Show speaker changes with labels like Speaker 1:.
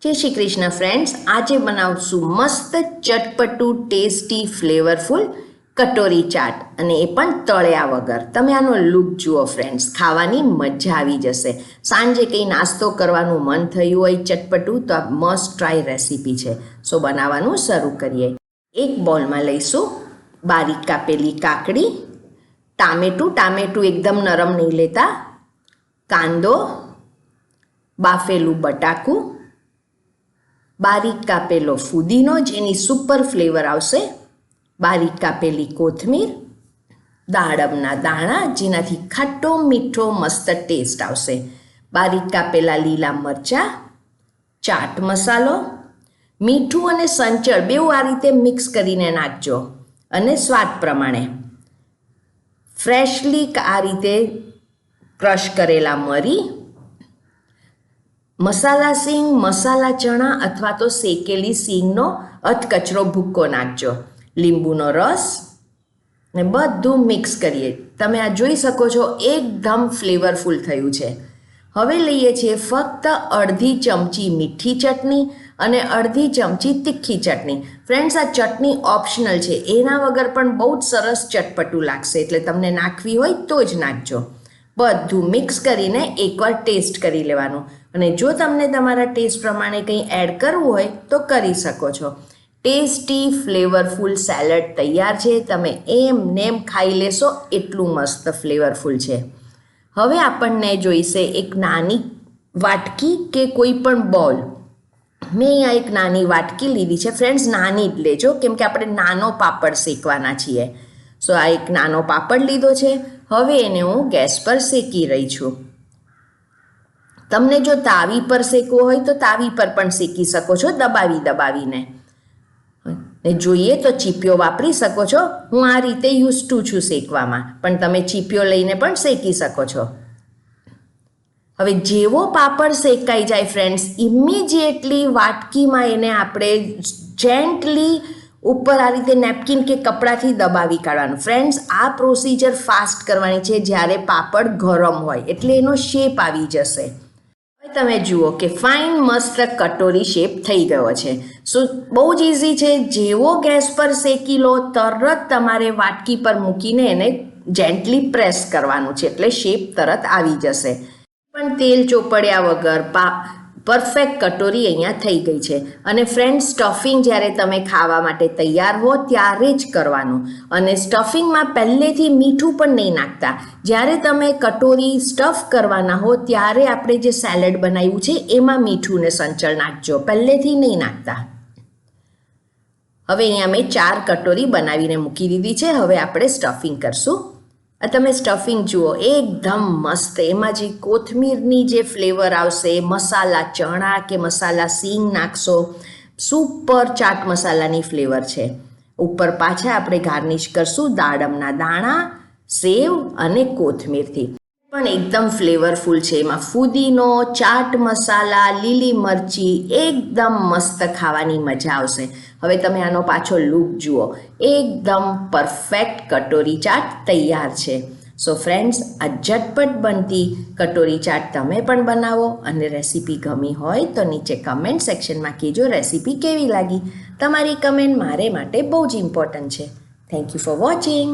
Speaker 1: જય શ્રી કૃષ્ણ ફ્રેન્ડ્સ, આજે બનાવશું મસ્ત ચટપટું ટેસ્ટી ફ્લેવરફુલ કટોરી ચાટ, અને એ પણ તળ્યા વગર. તમે આનો લુક જુઓ ફ્રેન્ડ્સ, ખાવાની મજા આવી જશે. સાંજે કંઈ નાસ્તો કરવાનું મન થયું હોય ચટપટું, તો આ મસ્ટ ટ્રાય રેસીપી છે. સો બનાવવાનું શરૂ કરીએ. એક બોલમાં લઈશું બારીક કાપેલી કાકડી, ટામેટું એકદમ નરમ નહીં લેતા, કાંદો, બાફેલું બટાકું, બારીક કાપેલો ફુદીનો જેની સુપર ફ્લેવર આવશે, બારીક કાપેલી કોથમીર, દાડમના દાણા જેનાથી ખાટો મીઠો મસ્ત ટેસ્ટ આવશે, બારીક કાપેલા લીલા મરચાં, ચાટ મસાલો, મીઠું અને સંચળ બેઉ આ રીતે મિક્સ કરીને નાખજો, અને સ્વાદ પ્રમાણે ફ્રેશલી આ રીતે ક્રશ કરેલા મરી, મસાલા સિંગ, મસાલા ચણા અથવા તો શેકેલી સિંગનો અધકચરો ભૂક્કો નાખજો, લીંબુનો રસ, ને બધું મિક્સ કરીએ. તમે આ જોઈ શકો છો, એકદમ ફ્લેવરફુલ થયું છે. હવે લઈએ છીએ ફક્ત અડધી ચમચી મીઠી ચટણી અને અડધી ચમચી તીખી ચટણી. ફ્રેન્ડ્સ, આ ચટણી ઓપ્શનલ છે, એના વગર પણ બહુ જ સરસ ચટપટું લાગશે, એટલે તમને નાખવી હોય તો જ નાખજો. બધું મિક્સ કરીને એકવાર ટેસ્ટ કરી લેવાનું, અને જો તમને તમારા ટેસ્ટ પ્રમાણે કંઈ એડ કરવું હોય તો કરી શકો છો. ટેસ્ટી ફ્લેવરફુલ સેલડ તૈયાર છે. તમે એમ નેમ ખાઈ લેશો, એટલું મસ્ત ફ્લેવરફુલ છે. હવે આપણને જોઈશે એક નાની વાટકી કે કોઈ પણ બોલ. મેં અહીંયા એક નાની વાટકી લીધી છે. ફ્રેન્ડ્સ, નાની જ લેજો, કેમ કે આપણે નાનો પાપડ શેકવાના છીએ. સો આ એક નાનો પાપડ લીધો છે. હવે એને હું ગેસ પર શેકી રહી છું. તમને જો તાવી પર શેકવો હોય તો તાવી પર પણ શેકી શકો છો, દબાવીને. ને જોઈએ તો ચીપિયો વાપરી શકો છો. હું આ રીતે યુઝ ટુ છું શેકવામાં, પણ તમે ચીપિયો લઈને પણ શેકી શકો છો. હવે જેવો પાપડ શેકાઈ જાય ફ્રેન્ડ્સ, ઇમિડિયેટલી વાટકીમાં એને આપણે જેન્ટલી ઉપર આ રીતે નેપકિન કે કપડાથી દબાવી કાઢવાનું. ફ્રેન્ડ્સ, આ પ્રોસિજર ફાસ્ટ કરવાની છે જ્યારે પાપડ ગરમ હોય, એટલે એનો શેપ આવી જશે. હવે તમે જુઓ કે ફાઇન મસ્ત કટોરી શેપ થઈ ગયો છે. સો બહુ જ ઇઝી છે. જેવો ગેસ પર શેકી લો, તરત તમારે વાટકી પર મૂકીને એને જેન્ટલી પ્રેસ કરવાનું છે, એટલે શેપ તરત આવી જશે. પણ તેલ ચોપડ્યા વગર પરફેક્ટ કટોરી અહીંયા થઈ ગઈ છે. અને ફ્રેન્ડ્સ, સ્ટફિંગ જ્યારે તમે ખાવા માટે તૈયાર હો ત્યારે જ કરવાનું, અને સ્ટફિંગમાં પહેલેથી મીઠું પણ નહીં નાખતા. જ્યારે તમે કટોરી સ્ટફ કરવાના હો ત્યારે આપણે જે સેલેડ બનાવ્યું છે એમાં મીઠું ને સંચળ નાખજો, પહેલેથી નહીં નાખતા. હવે અહીંયા મેં 4 કટોરી બનાવીને મૂકી દીધી છે. હવે આપણે સ્ટફિંગ કરશું. આ તમે સ્ટફિંગ જુઓ, એકદમ મસ્ત. એમાં જે કોથમીરની જે ફ્લેવર આવશે, મસાલા ચણા કે મસાલા સિંગ નાખશો, સુપર ચાટ મસાલાની ફ્લેવર છે. ઉપર પાછા આપણે ગાર્નિશ કરશું દાડમના દાણા, સેવ અને કોથમીરથી, પણ એકદમ ફ્લેવરફુલ છે. એમાં ફુદીનો, ચાટ મસાલા, લીલી મરચી, એકદમ મસ્ત ખાવાની મજા આવશે. હવે તમે આનો પાછો લુક જુઓ, એકદમ પરફેક્ટ કટોરી ચાટ તૈયાર છે. સો ફ્રેન્ડ્સ, આ ઝટપટ બનતી કટોરી ચાટ તમે પણ બનાવો, અને રેસીપી ગમી હોય તો નીચે કમેન્ટ સેક્શનમાં કહેજો રેસીપી કેવી લાગી. તમારી કમેન્ટ મારે માટે બહુ જ ઇમ્પોર્ટન્ટ છે. Thank you for watching.